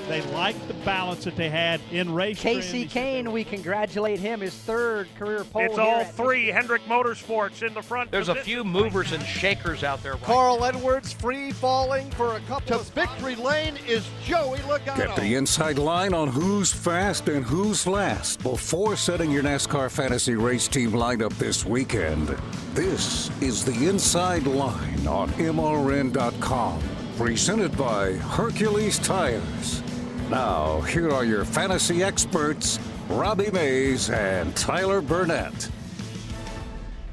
They liked the balance that they had in race. Casey Kane, we congratulate him, his third career pole. It's all three Hendrick Motorsports in the front. There's a few movers and shakers out there. Carl Edwards free falling for a couple to victory lane is Joey Logano. Get the inside line on who's fast and who's last before setting your NASCAR fantasy race team lineup this weekend. This is the Inside Line on MRN.com, presented by Hercules Tires. Now, here are your fantasy experts, Robbie Mays and Tyler Burnett.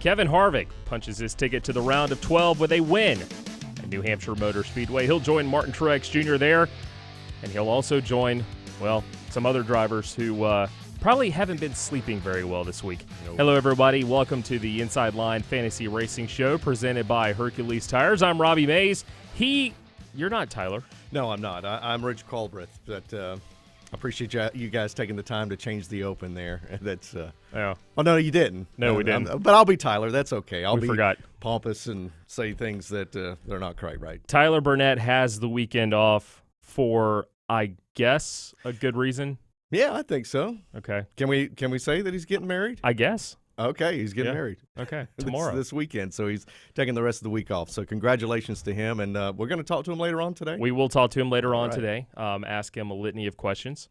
Kevin Harvick punches his ticket to the round of 12 with a win at New Hampshire Motor Speedway. He'll join Martin Truex Jr. there, and he'll also join, well, some other drivers who probably haven't been sleeping very well this week. Nope. Hello, everybody. Welcome to the Inside Line Fantasy Racing Show presented by Hercules Tires. I'm Robbie Mays. You're not Tyler. No, I'm not. I'm Rich Culbreth, but I appreciate you guys taking the time to change the open there. That's yeah. Oh no, you didn't. No, we didn't. But I'll be Tyler. That's okay. We forgot. Pompous and say things that they're not quite right. Tyler Burnett has the weekend off for, I guess, a good reason. Yeah, I think so. Okay. Can we say that he's getting married? I guess. Okay, he's getting married. Okay, tomorrow. This weekend, so he's taking the rest of the week off. So congratulations to him, and we're going to talk to him later on today. We will talk to him later on today, ask him a litany of questions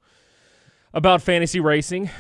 about fantasy racing,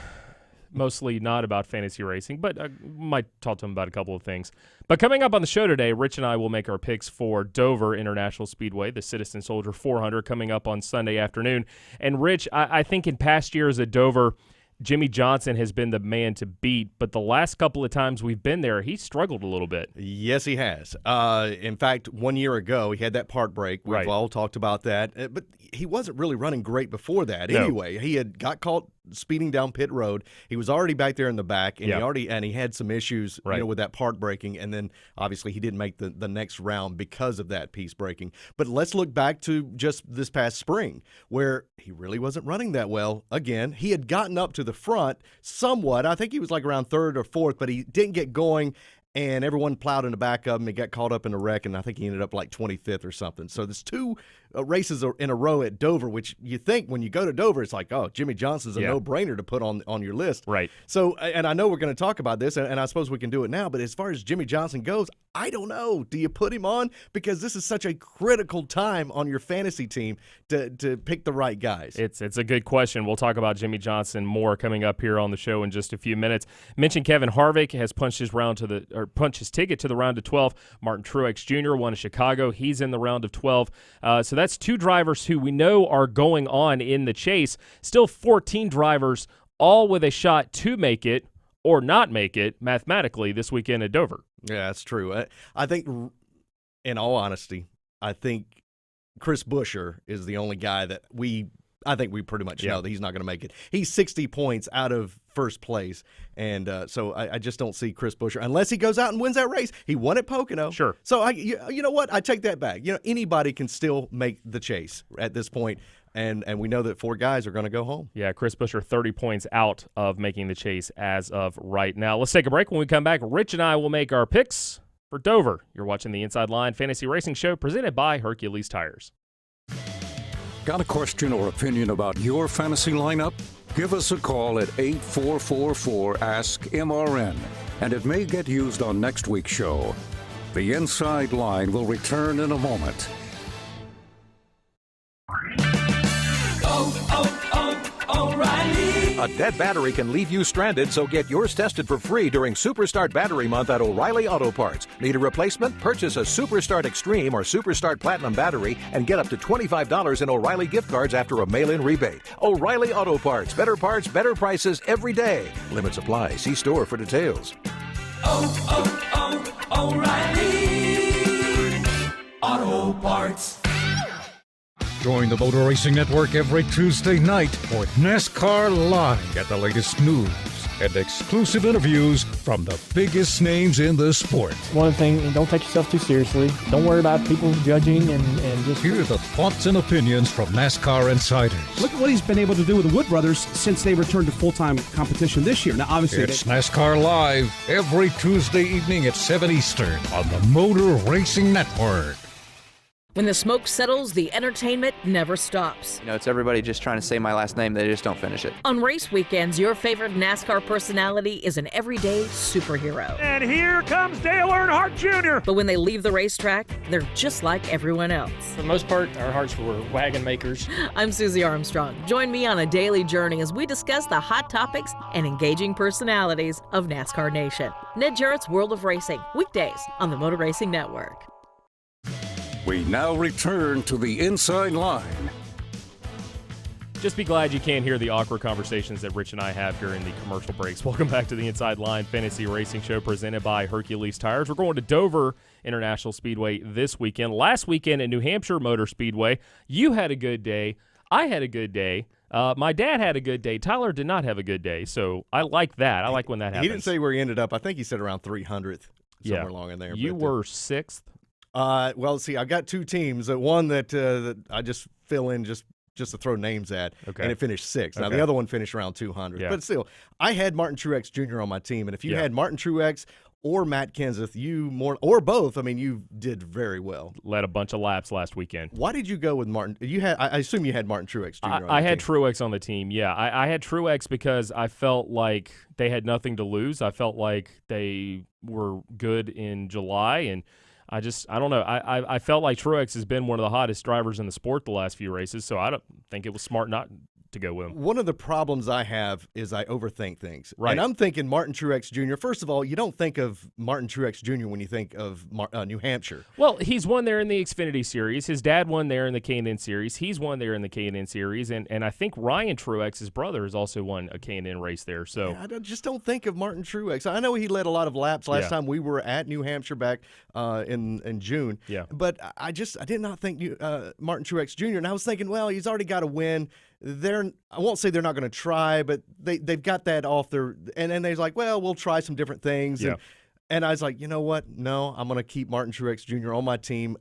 mostly not about fantasy racing, but I might talk to him about a couple of things. But coming up on the show today, Rich and I will make our picks for Dover International Speedway, the Citizen Soldier 400, coming up on Sunday afternoon. And Rich, I think in past years at Dover, Jimmy Johnson has been the man to beat, but the last couple of times we've been there, he's struggled a little bit. Yes, he has. In fact, 1 year ago, he had that part break. We've all talked about that. But he wasn't really running great before that anyway. He had got caught speeding down pit road. He was already back there in the back, and he had some issues with that part breaking, and then obviously he didn't make the next round because of that piece breaking. But let's look back to just this past spring where he really wasn't running that well. Again, he had gotten up to the front somewhat. I think he was like around third or fourth, but he didn't get going. And everyone plowed in the back of him. He got caught up in a wreck, and I think he ended up like 25th or something. So there's two races in a row at Dover, which you think when you go to Dover, it's like, oh, Jimmy Johnson's a no-brainer to put on your list. Right. So, and I know we're going to talk about this, and I suppose we can do it now, but as far as Jimmy Johnson goes, I don't know. Do you put him on? Because this is such a critical time on your fantasy team to pick the right guys. It's a good question. We'll talk about Jimmy Johnson more coming up here on the show in just a few minutes. Mentioned Kevin Harvick has punched his ticket to the round of 12. Martin Truex Jr. won in Chicago. He's in the round of 12. So that's two drivers who we know are going on in the chase. Still 14 drivers, all with a shot to make it or not make it mathematically this weekend at Dover. Yeah, that's true. I think, in all honesty, I think Chris Buescher is the only guy that I think we pretty much know that he's not going to make it. He's 60 points out of first place, and so I just don't see Chris Buescher unless he goes out and wins that race. He won at Pocono. Sure. So you know what? I take that back. Anybody can still make the chase at this point, and we know that four guys are going to go home. Yeah, Chris Buescher 30 points out of making the chase as of right now. Let's take a break. When we come back, Rich and I will make our picks for Dover. You're watching the Inside Line Fantasy Racing Show presented by Hercules Tires. Got a question or opinion about your fantasy lineup? Give us a call at 8444-ASK-MRN, and it may get used on next week's show. The Inside Line will return in a moment. O'Reilly. A dead battery can leave you stranded, so get yours tested for free during Superstart Battery Month at O'Reilly Auto Parts. Need a replacement? Purchase a Superstart Extreme or Superstart Platinum battery and get up to $25 in O'Reilly gift cards after a mail-in rebate. O'Reilly Auto Parts. Better prices every day. Limits apply. See store for details. O'Reilly Auto Parts. Join the Motor Racing Network every Tuesday night for NASCAR Live. Get the latest news and exclusive interviews from the biggest names in the sport. One thing, don't take yourself too seriously. Don't worry about people judging and just... Hear the thoughts and opinions from NASCAR insiders. Look at what he's been able to do with the Wood Brothers since they returned to full-time competition this year. Now, obviously... It's NASCAR Live every Tuesday evening at 7 Eastern on the Motor Racing Network. When the smoke settles, the entertainment never stops. You know, it's everybody just trying to say my last name. They just don't finish it. On race weekends, your favorite NASCAR personality is an everyday superhero. And here comes Dale Earnhardt Jr. But when they leave the racetrack, they're just like everyone else. For the most part, our hearts were wagon makers. I'm Susie Armstrong. Join me on a daily journey as we discuss the hot topics and engaging personalities of NASCAR Nation. Ned Jarrett's World of Racing, weekdays on the Motor Racing Network. We now return to the Inside Line. Just be glad you can't hear the awkward conversations that Rich and I have during the commercial breaks. Welcome back to the Inside Line Fantasy Racing Show presented by Hercules Tires. We're going to Dover International Speedway this weekend. Last weekend at New Hampshire Motor Speedway, you had a good day. I had a good day. My dad had a good day. Tyler did not have a good day, so I like that. I like when that happens. He didn't say where he ended up. I think he said around 300th, somewhere along in there. You were 6th? Well, see, I've got two teams. One that I just fill in just to throw names at, and it finished 6th. Now, the other one finished around 200. Yeah. But still, I had Martin Truex Jr. on my team, and if you had Martin Truex or Matt Kenseth, or both, I mean, you did very well. Led a bunch of laps last weekend. Why did you go with Martin? I assume you had Martin Truex Jr. on I the had team. Truex on the team, yeah. I had Truex because I felt like they had nothing to lose. I felt like they were good in July, and I don't know. I felt like Truex has been one of the hottest drivers in the sport the last few races, so I don't think it was smart not to go with him. One of the problems I have is I overthink things. Right. And I'm thinking Martin Truex Jr. First of all, you don't think of Martin Truex Jr. when you think of New Hampshire. Well, he's won there in the Xfinity Series. His dad won there in the K&N Series. He's won there in the K&N Series. And I think Ryan Truex, his brother, has also won a K&N race there. So I just don't think of Martin Truex. I know he led a lot of laps last time we were at New Hampshire back in June. Yeah. But I did not think Martin Truex Jr. And I was thinking, well, he's already got a win. I won't say they're not going to try, but they've got that off their – and then they're like, well, we'll try some different things. Yeah. And I was like, you know what? No, I'm going to keep Martin Truex Jr. on my team.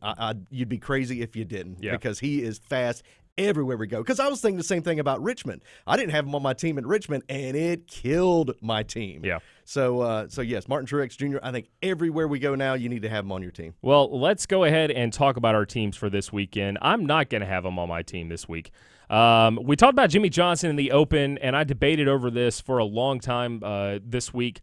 You'd be crazy if you didn't because he is fast everywhere we go. Because I was thinking the same thing about Richmond. I didn't have him on my team at Richmond, and it killed my team. Yeah. So yes, Martin Truex Jr., I think everywhere we go now, you need to have him on your team. Well, let's go ahead and talk about our teams for this weekend. I'm not going to have him on my team this week. We talked about Jimmy Johnson in the Open, and I debated over this for a long time this week.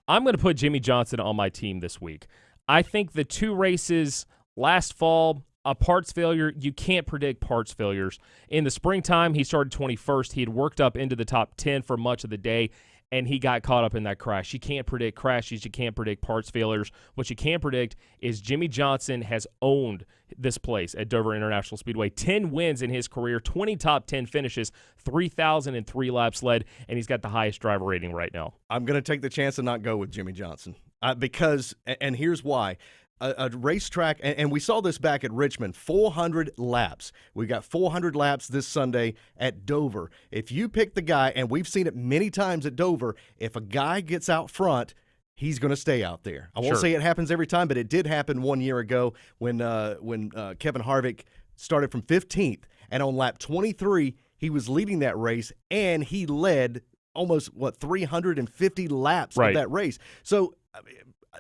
I'm going to put Jimmy Johnson on my team this week. I think the 2 races last fall, a parts failure, you can't predict parts failures. In the springtime, he started 21st. He had worked up into the top 10 for much of the day, and he got caught up in that crash. You can't predict crashes. You can't predict parts failures. What you can predict is Jimmy Johnson has owned this place at Dover International Speedway. 10 wins in his career, 20 top 10 finishes, 3,003 laps led, and he's got the highest driver rating right now. I'm going to take the chance and not go with Jimmy Johnson because, and here's why. A racetrack, and we saw this back at Richmond, 400 laps. We got 400 laps this Sunday at Dover. If you pick the guy, and we've seen it many times at Dover, if a guy gets out front, he's going to stay out there. I won't say it happens every time, but it did happen 1 year ago when Kevin Harvick started from 15th, and on lap 23, he was leading that race, and he led almost, 350 laps of that race. So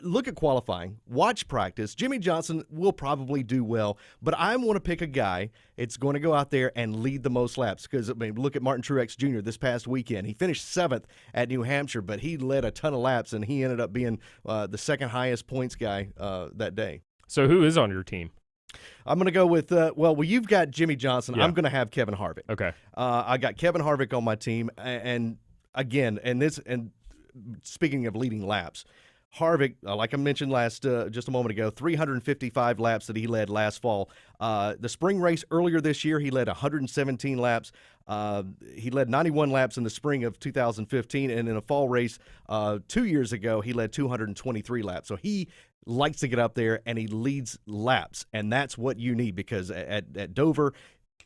look at qualifying, watch practice. Jimmy Johnson will probably do well, but I want to pick a guy that's going to go out there and lead the most laps because, look at Martin Truex Jr. this past weekend. He finished 7th at New Hampshire, but he led a ton of laps, and he ended up being the second highest points guy that day. So who is on your team? I'm going to go with, you've got Jimmy Johnson. Yeah. I'm going to have Kevin Harvick. Okay. I got Kevin Harvick on my team, and again, and speaking of leading laps, Harvick, like I mentioned just a moment ago, 355 laps that he led last fall. The spring race earlier this year, he led 117 laps. He led 91 laps in the spring of 2015, and in a fall race 2 years ago, he led 223 laps. So he likes to get up there, and he leads laps, and that's what you need because at Dover,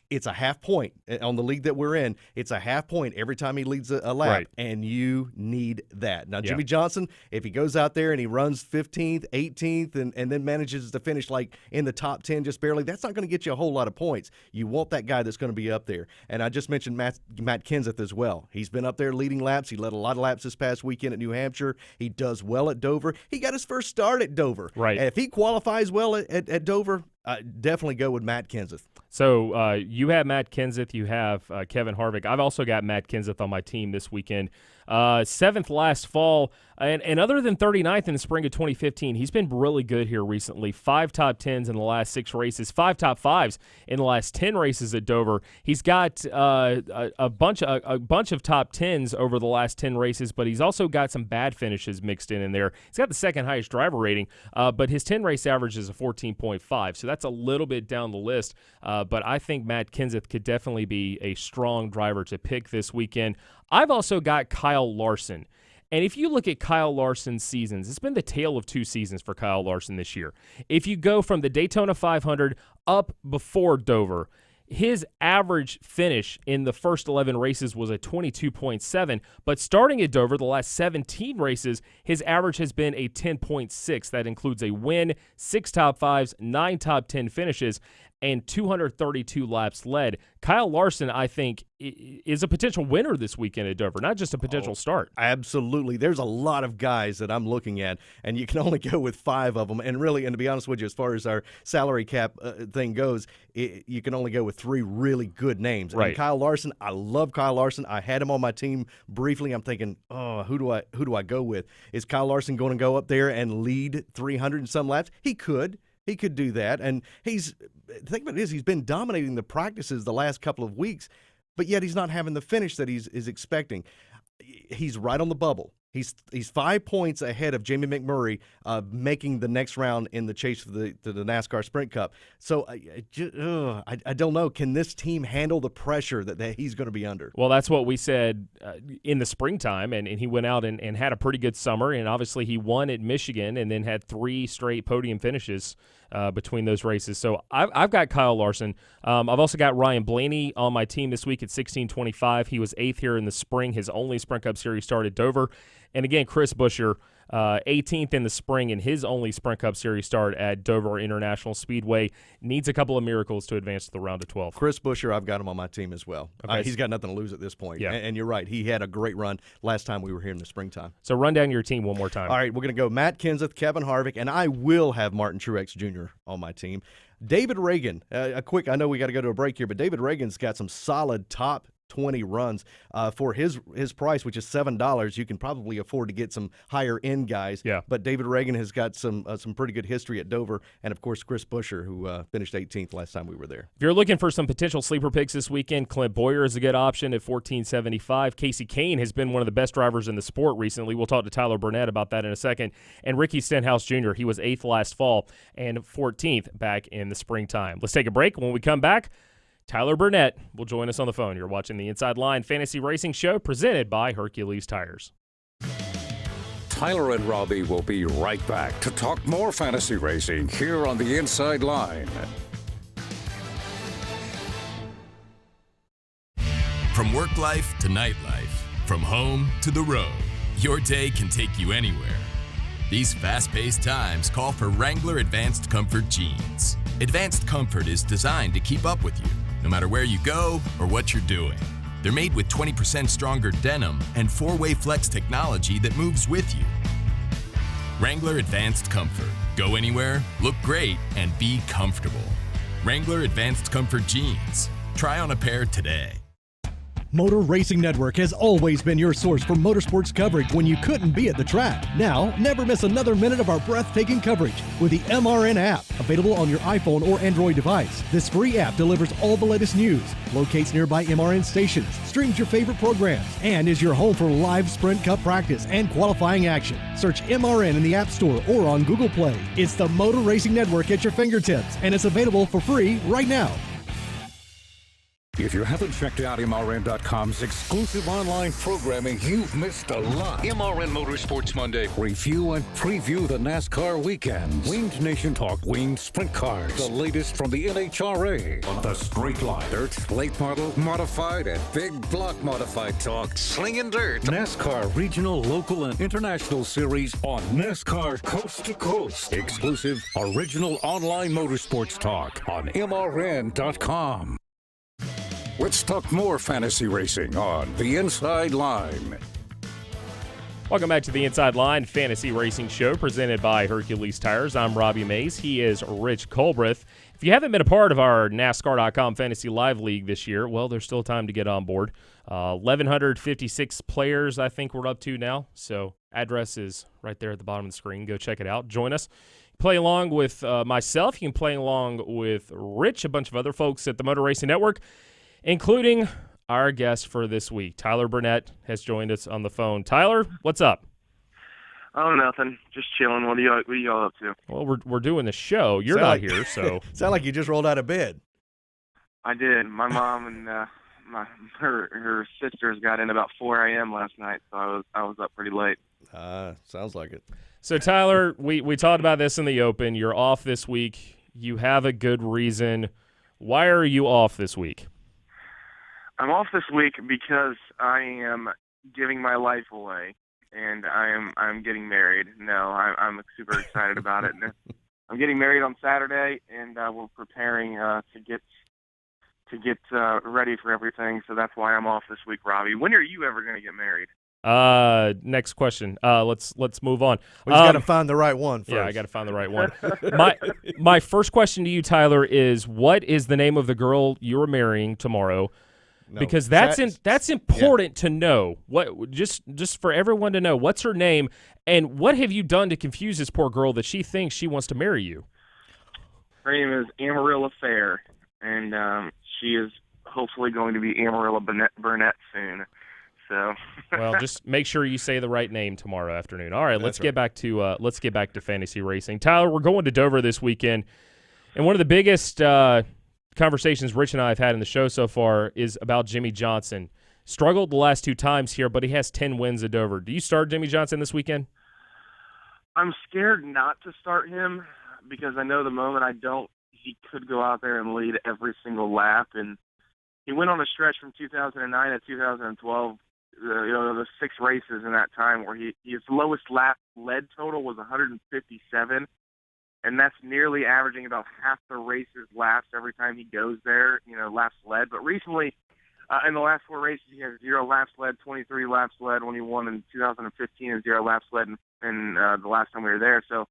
it's a half point on the league that we're in. It's a half point every time he leads a lap, and you need that. Now, Jimmy Johnson, if he goes out there and he runs 15th, 18th, and then manages to finish like in the top 10 just barely, that's not going to get you a whole lot of points. You want that guy that's going to be up there. And I just mentioned Matt Kenseth as well. He's been up there leading laps. He led a lot of laps this past weekend at New Hampshire. He does well at Dover. He got his first start at Dover. Right. And if he qualifies well at Dover, Definitely go with Matt Kenseth. So you have Matt Kenseth, you have Kevin Harvick. I've also got Matt Kenseth on my team this weekend. 7th last fall, and other than 39th in the spring of 2015, he's been really good here recently. 5 top 10s in the last 6 races, 5 top 5s in the last 10 races at Dover. He's got a bunch of top 10s over the last 10 races, but he's also got some bad finishes mixed in there. He's got the 2nd highest driver rating, but his 10 race average is a 14.5, so that's a little bit down the list. But I think Matt Kenseth could definitely be a strong driver to pick this weekend. I've also got Kyle Larson. And if you look at Kyle Larson's seasons, it's been the tale of 2 seasons for Kyle Larson this year. If you go from the Daytona 500 up before Dover, his average finish in the first 11 races was a 22.7, but starting at Dover, the last 17 races, his average has been a 10.6. That includes a win, 6 top 5s, 9 top 10 finishes, and 232 laps led. Kyle Larson, I think, is a potential winner this weekend at Dover, not just a potential start. Absolutely. There's a lot of guys that I'm looking at, and you can only go with 5 of them. And really, and to be honest with you, as far as our salary cap thing goes, you can only go with 3 really good names. Right. And Kyle Larson, I love Kyle Larson. I had him on my team briefly. I'm thinking, who do I go with? Is Kyle Larson going to go up there and lead 300 and some laps? He could. He could do that, and the thing about it is he's been dominating the practices the last couple of weeks, but yet he's not having the finish that he's expecting. He's right on the bubble. He's 5 points ahead of Jamie McMurray, making the next round in the chase for the NASCAR Sprint Cup. So I don't know. Can this team handle the pressure that he's going to be under? Well, that's what we said in the springtime, and he went out and had a pretty good summer, and obviously he won at Michigan and then had 3 straight podium finishes between those races. So I've got Kyle Larson. I've also got Ryan Blaney on my team this week at 16.25. He was 8th here in the spring. His only Sprint Cup Series start at Dover. And again, Chris Buescher, 18th in the spring in his only Sprint Cup Series start at Dover International Speedway. Needs a couple of miracles to advance to the round of 12. Chris Buescher, I've got him on my team as well. Okay. He's got nothing to lose at this point. Yeah. And you're right. He had a great run last time we were here in the springtime. So run down your team one more time. All right, we're going to go Matt Kenseth, Kevin Harvick, and I will have Martin Truex Jr. on my team. David Reagan, I know we got to go to a break here, but David Reagan's got some solid top 20 runs for his price, which is $7. You can probably afford to get some higher end guys. Yeah. But David Reagan has got some pretty good history at Dover, and of course Chris Buescher, who finished 18th last time we were there. If you're looking for some potential sleeper picks this weekend, Clint Boyer is a good option at $14.75. Casey Kane has been one of the best drivers in the sport recently. We'll talk to Tyler Burnett about that in a second. And Ricky Stenhouse Jr., he was 8th last fall and 14th back in the springtime. Let's take a break. When we come back, Tyler Burnett will join us on the phone. You're watching the Inside Line Fantasy Racing Show presented by Hercules Tires. Tyler and Robbie will be right back to talk more fantasy racing here on the Inside Line. From work life to nightlife, from home to the road, your day can take you anywhere. These fast-paced times call for Wrangler Advanced Comfort jeans. Advanced Comfort is designed to keep up with you, no matter where you go or what you're doing. They're made with 20% stronger denim and 4-way flex technology that moves with you. Wrangler Advanced Comfort. Go anywhere, look great, and be comfortable. Wrangler Advanced Comfort jeans. Try on a pair today. Motor Racing Network has always been your source for motorsports coverage when you couldn't be at the track. Now, never miss another minute of our breathtaking coverage with the MRN app, available on your iPhone or Android device. This free app delivers all the latest news, locates nearby MRN stations, streams your favorite programs, and is your home for live Sprint Cup practice and qualifying action. Search MRN in the App Store or on Google Play. It's the Motor Racing Network at your fingertips, and it's available for free right now. If you haven't checked out MRN.com's exclusive online programming, you've missed a lot. MRN Motorsports Monday. Review and preview the NASCAR weekends. Winged Nation talk winged sprint cars. The latest from the NHRA. On the straight line. Dirt, late model, modified, and big block modified talk. Slinging dirt. NASCAR regional, local, and international series on NASCAR Coast to Coast. Exclusive original online motorsports talk on MRN.com. Let's talk more fantasy racing on the Inside Line. Welcome back to the Inside Line Fantasy Racing Show presented by Hercules Tires. I'm Robbie Mays. He is Rich Culbreth. If you haven't been a part of our NASCAR.com Fantasy Live League this year, well, there's still time to get on board. 1,156 players, I think we're up to now. So address is right there at the bottom of the screen. Go check it out. Join us. Play along with myself. You can play along with Rich, a bunch of other folks at the Motor Racing Network, including our guest for this week. Tyler Burnett has joined us on the phone. Tyler, what's up? Oh, nothing. Just chilling. What are y'all up to? Well, we're doing the show. You're not here, so. Sound like you just rolled out of bed. I did. My mom and her sisters got in about 4 a.m. last night, so I was up pretty late. Sounds like it. So, Tyler, we talked about this in the open. You're off this week. You have a good reason. Why are you off this week? I'm off this week because I am giving my life away. And I'm getting married. No, I'm super excited about it. I'm getting married on Saturday, and we're preparing to get ready for everything. So that's why I'm off this week, Robbie. When are you ever going to get married? Next question. Let's move on. We just got to find the right one first. Yeah, I got to find the right one. My first question to you, Tyler, is what is the name of the girl you're marrying tomorrow? No, because that's important to know. What just for everyone to know, what's her name and what have you done to confuse this poor girl that she thinks she wants to marry you? Her name is Amarillo Fair, and she is hopefully going to be Amarillo Burnett soon. So well, just make sure you say the right name tomorrow afternoon. All right, let's get back to fantasy racing. Tyler, we're going to Dover this weekend, and one of the biggest conversations Rich and I have had in the show so far is about Jimmy Johnson. Struggled the last 2 times here, but he has 10 wins at Dover. Do you start Jimmy Johnson this weekend? I'm scared not to start him because I know the moment I don't, he could go out there and lead every single lap. And he went on a stretch from 2009 to 2012, the 6 races in that time where his lowest lap lead total was 157. And that's nearly averaging about half the race's laps every time he goes there, laps led. But recently, in the last 4 races, he has 0 laps led, 23 laps led when he won in 2015, and 0 laps led in the last time we were there. So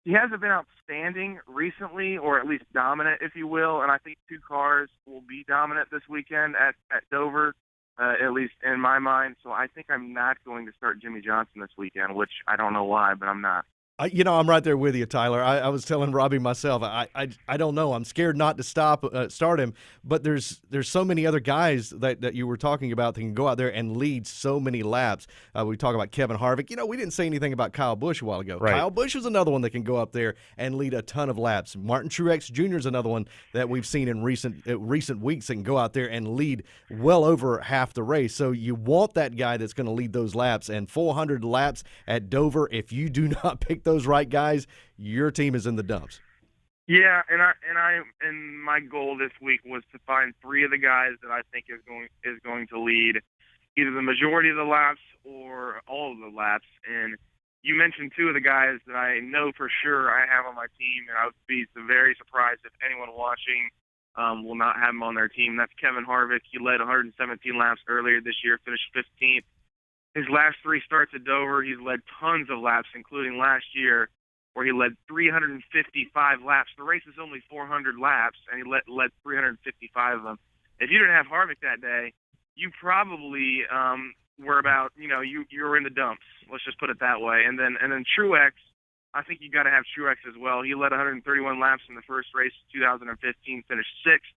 he hasn't been outstanding recently, or at least dominant, if you will. And I think 2 cars will be dominant this weekend at Dover, at least in my mind. So I think I'm not going to start Jimmy Johnson this weekend, which I don't know why, but I'm not. I'm right there with you, Tyler. I was telling Robbie myself, I don't know. I'm scared not to start him, but there's so many other guys that you were talking about that can go out there and lead so many laps. We talk about Kevin Harvick. We didn't say anything about Kyle Busch a while ago. Right. Kyle Busch is another one that can go up there and lead a ton of laps. Martin Truex Jr. is another one that we've seen in recent weeks that can go out there and lead well over half the race. So you want that guy that's going to lead those laps, and 400 laps at Dover, if you do not pick those right guys, your team is in the dumps. Yeah, and my goal this week was to find 3 of the guys that I think is going to lead either the majority of the laps or all of the laps. And you mentioned 2 of the guys that I know for sure I have on my team, and I would be very surprised if anyone watching will not have him on their team. That's Kevin Harvick. He led 117 laps earlier this year, finished 15th. His last 3 starts at Dover, he's led tons of laps, including last year, where he led 355 laps. The race is only 400 laps, and he led 355 of them. If you didn't have Harvick that day, you probably were about, you were in the dumps. Let's just put it that way. And then Truex, I think you got to have Truex as well. He led 131 laps in the first race of 2015, finished 6th.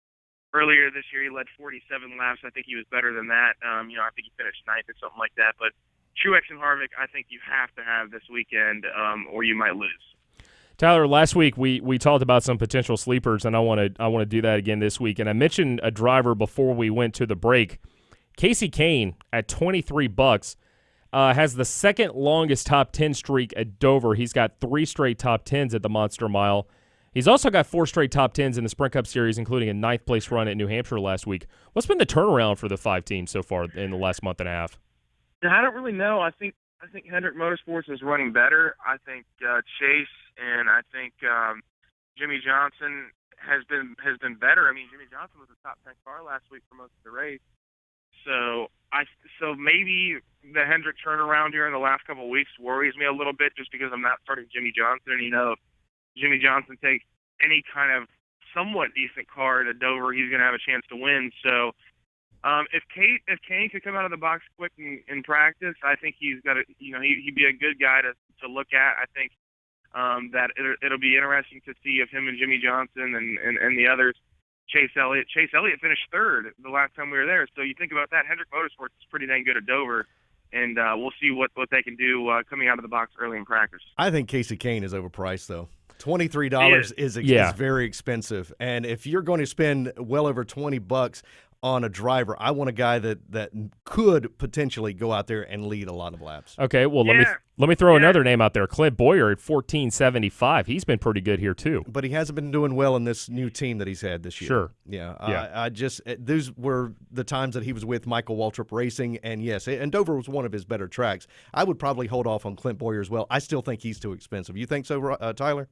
Earlier this year, he led 47 laps. I think he was better than that. I think he finished 9th or something like that. But Truex and Harvick, I think you have to have this weekend, or you might lose. Tyler, last week we talked about some potential sleepers, and I want to do that again this week. And I mentioned a driver before we went to the break. Casey Kane at $23 has the second longest top 10 streak at Dover. He's got 3 straight top 10s at the Monster Mile. He's also got 4 straight top 10s in the Sprint Cup Series, including a 9th place run at New Hampshire last week. What's been the turnaround for the 5 teams so far in the last month and a half? I don't really know. I think Hendrick Motorsports is running better. I think Chase and I think Jimmy Johnson has been better. I mean, Jimmy Johnson was a top 10 car last week for most of the race. So maybe the Hendrick turnaround here in the last couple of weeks worries me a little bit, just because I'm not starting Jimmy Johnson. And if Jimmy Johnson takes any kind of somewhat decent card at Dover, he's going to have a chance to win. So if Kane could come out of the box quick in practice, I think he's got he'd be a good guy to look at. I think that it'll be interesting to see if him and Jimmy Johnson and the others, Chase Elliott finished third the last time we were there. So you think about that, Hendrick Motorsports is pretty dang good at Dover. And we'll see what they can do coming out of the box early in practice. I think Casey Kane is overpriced, though. $23 is very expensive. And if you're going to spend well over $20 on a driver, I want a guy that could potentially go out there and lead a lot of laps. Okay, well, let me throw another name out there. Clint Boyer at $14.75. He's been pretty good here, too. But he hasn't been doing well in this new team that he's had this year. Sure. Yeah. Those were the times that he was with Michael Waltrip Racing, and yes, and Dover was one of his better tracks. I would probably hold off on Clint Boyer as well. I still think he's too expensive. You think so, Tyler?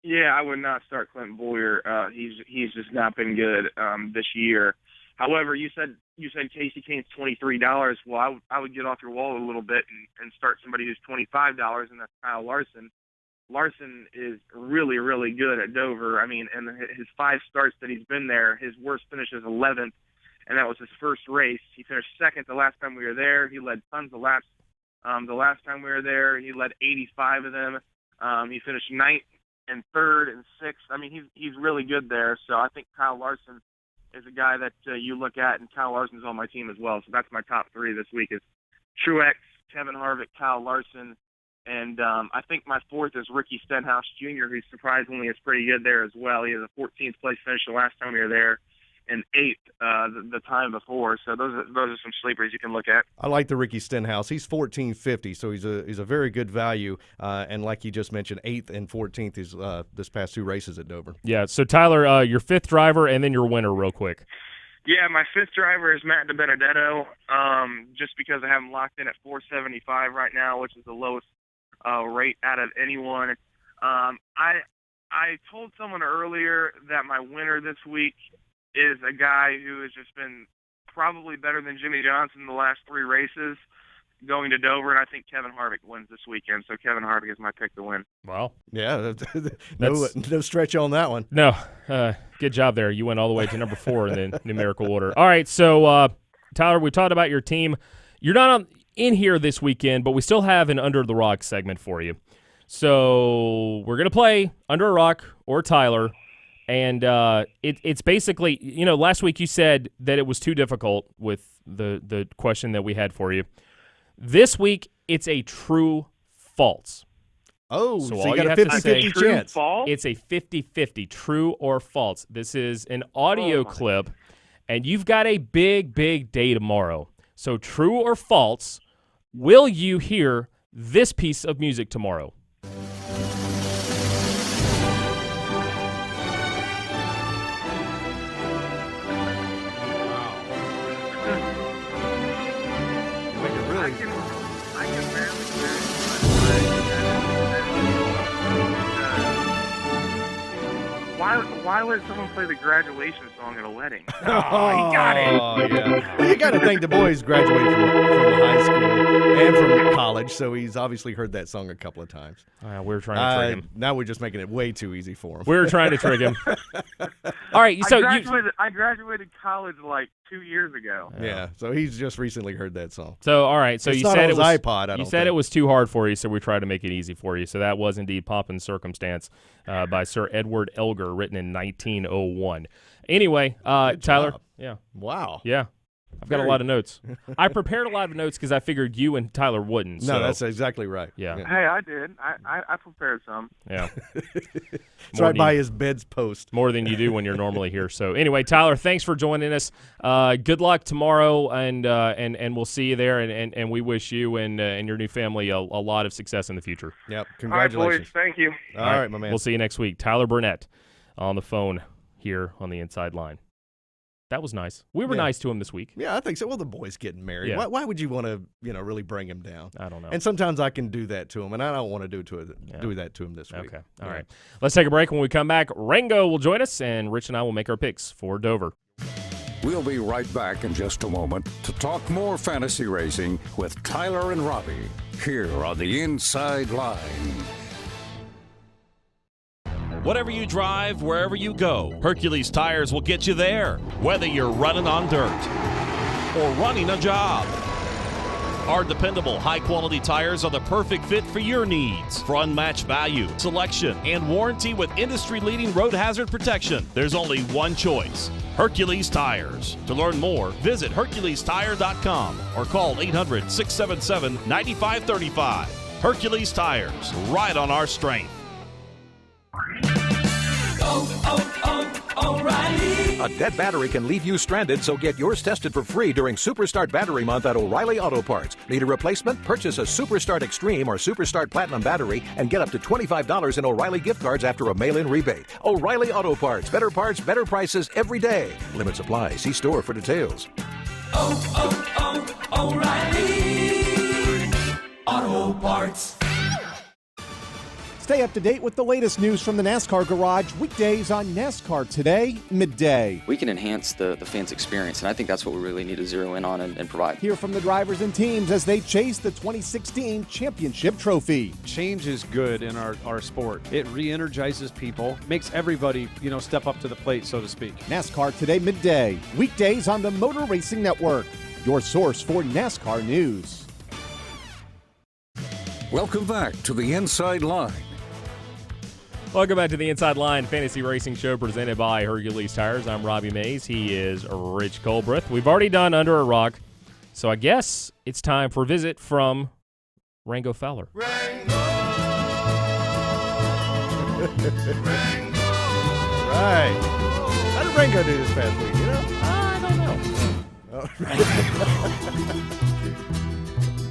Yeah, I would not start Clint Boyer. He's just not been good this year. However, you said Casey Kane's $23. Well, I would get off your wall a little bit and start somebody who's $25, and that's Kyle Larson. Larson is really, really good at Dover. I mean, and his 5 starts that he's been there, his worst finish is 11th, and that was his first race. He finished second the last time we were there. He led tons of laps. The last time we were there, he led 85 of them. He finished 9th and 3rd and 6th. I mean, he's really good there. So I think Kyle Larson is a guy that you look at, and Kyle Larson's on my team as well. So that's my top 3 this week is Truex, Kevin Harvick, Kyle Larson, and I think my 4th is Ricky Stenhouse Jr., who surprisingly is pretty good there as well. He has a 14th place finish the last time we were there, and 8th the time before. So those are some sleepers you can look at. I like the Ricky Stenhouse. He's $14.50, so he's a very good value. And like you just mentioned, 8th and 14th is this past 2 races at Dover. Yeah. So Tyler, your 5th driver, and then your winner, real quick. Yeah, my 5th driver is Matt DiBenedetto. Just because I have him locked in at $475 right now, which is the lowest rate out of anyone. I told someone earlier that my winner this week is a guy who has just been probably better than Jimmy Johnson in the last 3 races going to Dover, and I think Kevin Harvick wins this weekend. So Kevin Harvick is my pick to win. Wow. Yeah, no stretch on that one. No. Good job there. You went all the way to number 4 in the numerical order. All right, so Tyler, we talked about your team. You're not in here this weekend, but we still have an Under the Rock segment for you. So we're going to play Under a Rock or Tyler. And it's basically, last week you said that it was too difficult with the question that we had for you. This week, it's a true-false. Oh, so you got a 50-50 chance. It's a 50-50, true or false. This is an audio clip, and you've got a big, big day tomorrow. So true or false, will you hear this piece of music tomorrow? Why let someone play the graduation song at a wedding? He got it. Oh, yeah. You got to think the boys graduated from high school and from college, so he's obviously heard that song a couple of times. We were trying to trick him. Now we're just making it way too easy for him. We were trying to trick him. All right, so I graduated college like 2 years ago. Yeah, so he's just recently heard that song. So all right, so it's you not said on it his was iPod. You said it was too hard for you, so we tried to make it easy for you. So that was indeed "Pomp and Circumstance" by Sir Edward Elgar, written in 1901. Anyway, Tyler. Job. Yeah. Wow. Yeah. I've got a lot of notes. I prepared a lot of notes because I figured you and Tyler wouldn't. No, that's exactly right. Yeah. Hey, I did. I prepared some. Yeah. It's right by his bed's post. More than you do when you're normally here. So anyway, Tyler, thanks for joining us. Good luck tomorrow, and we'll see you there. And we wish you and your new family a lot of success in the future. Yep. Congratulations. All right, boys. Thank you. All right, my man. We'll see you next week. Tyler Burnett on the phone here on the Inside Line. That was nice. We were nice to him this week. Yeah, I think so. Well, the boy's getting married. Yeah. Why would you want to, really bring him down? I don't know. And sometimes I can do that to him, and I don't want to do that to him this week. Okay. All right. Let's take a break. When we come back, Rango will join us, and Rich and I will make our picks for Dover. We'll be right back in just a moment to talk more fantasy racing with Tyler and Robbie here on the Inside Line. Whatever you drive, wherever you go, Hercules Tires will get you there, whether you're running on dirt or running a job. Our dependable, high-quality tires are the perfect fit for your needs. For unmatched value, selection, and warranty with industry-leading road hazard protection, there's only one choice: Hercules Tires. To learn more, visit HerculesTire.com or call 800-677-9535. Hercules Tires, right on our strength. O'Reilly. A dead battery can leave you stranded, so get yours tested for free during Superstart Battery Month at O'Reilly Auto Parts. Need a replacement? Purchase a Superstart Extreme or Superstart Platinum battery and get up to $25 in O'Reilly gift cards after a mail-in rebate. O'Reilly Auto Parts. Better better prices every day. Limits apply. See store for details. O'Reilly Auto Parts. Stay up to date with the latest news from the NASCAR Garage, weekdays on NASCAR Today, midday. We can enhance the fans' experience, and I think that's what we really need to zero in on and provide. Hear from the drivers and teams as they chase the 2016 championship trophy. Change is good in our sport. It re-energizes people, makes everybody, step up to the plate, so to speak. NASCAR Today, midday, weekdays on the Motor Racing Network, your source for NASCAR news. Welcome back to the Inside Line. Welcome back to the Inside Line Fantasy Racing Show presented by Hercules Tires. I'm Robbie Mays. He is Rich Culbreth. We've already done Under a Rock, so I guess it's time for a visit from Rango Fowler. Right. How did Rango do this past week, I don't know.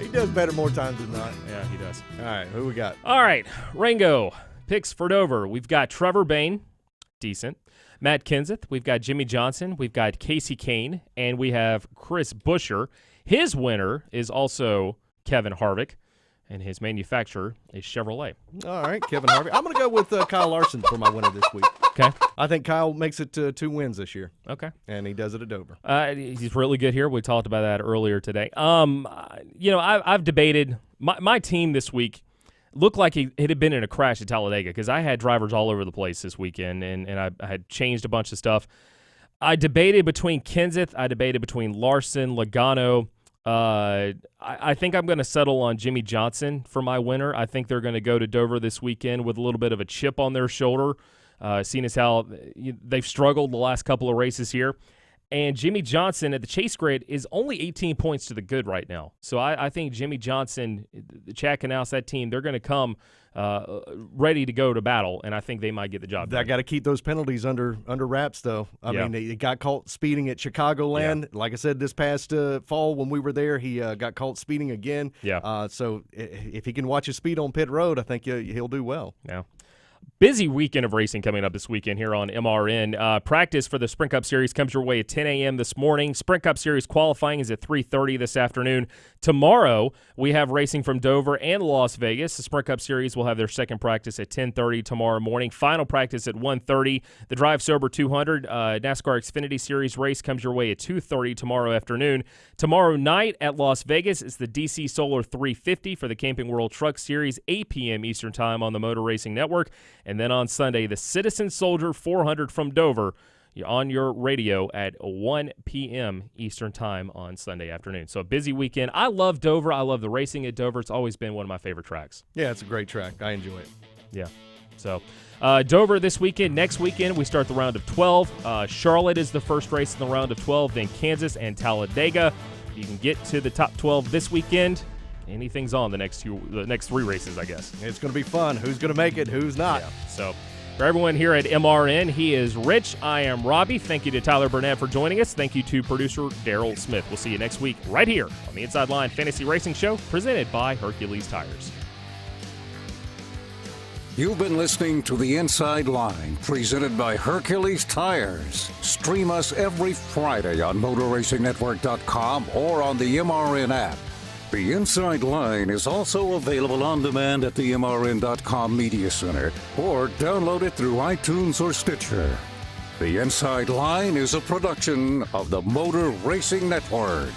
He does better more times than not. Yeah, he does. All right, who we got? All right, Rango. Picks for Dover. We've got Trevor Bayne, decent. Matt Kenseth. We've got Jimmy Johnson. We've got Casey Kane. And we have Chris Buescher. His winner is also Kevin Harvick. And his manufacturer is Chevrolet. All right, Kevin Harvick. I'm going to go with Kyle Larson for my winner this week. Okay. I think Kyle makes it to 2 wins this year. Okay. And he does it at Dover. He's really good here. We talked about that earlier today. I've debated. My team this week looked like it had been in a crash at Talladega because I had drivers all over the place this weekend, and I had changed a bunch of stuff. I debated between Kenseth. I debated between Larson, Logano. I think I'm going to settle on Jimmy Johnson for my winner. I think they're going to go to Dover this weekend with a little bit of a chip on their shoulder, seeing as how they've struggled the last couple of races here. And Jimmy Johnson at the chase grid is only 18 points to the good right now. So I think Jimmy Johnson, Chad Knaus, that team, they're going to come ready to go to battle, and I think they might get the job done. I got to keep those penalties under wraps, though. I mean, he got caught speeding at Chicagoland. Yeah. Like I said, this past fall when we were there, he got caught speeding again. Yeah. So if he can watch his speed on pit road, I think he'll do well. Yeah. Busy weekend of racing coming up this weekend here on MRN. Practice for the Sprint Cup Series comes your way at 10 a.m. this morning. Sprint Cup Series qualifying is at 3:30 this afternoon. Tomorrow, we have racing from Dover and Las Vegas. The Sprint Cup Series will have their second practice at 10:30 tomorrow morning. Final practice at 1:30. The Drive Sober 200 NASCAR Xfinity Series race comes your way at 2:30 tomorrow afternoon. Tomorrow night at Las Vegas is the DC Solar 350 for the Camping World Truck Series, 8 p.m. Eastern Time on the Motor Racing Network. And then on Sunday, the Citizen Soldier 400 from Dover on your radio at 1 p.m. Eastern Time on Sunday afternoon. So a busy weekend. I love Dover. I love the racing at Dover. It's always been one of my favorite tracks. Yeah, it's a great track. I enjoy it. Yeah. So Dover this weekend. Next weekend, we start the round of 12. Charlotte is the first race in the round of 12, then Kansas and Talladega. You can get to the top 12 this weekend. Anything's on the next 3 races, I guess. It's going to be fun. Who's going to make it? Who's not? Yeah. So for everyone here at MRN, he is Rich. I am Robbie. Thank you to Tyler Burnett for joining us. Thank you to producer Daryl Smith. We'll see you next week right here on the Inside Line Fantasy Racing Show presented by Hercules Tires. You've been listening to The Inside Line, presented by Hercules Tires. Stream us every Friday on MotorRacingNetwork.com or on the MRN app. The Inside Line is also available on demand at the MRN.com Media Center or download it through iTunes or Stitcher. The Inside Line is a production of the Motor Racing Network.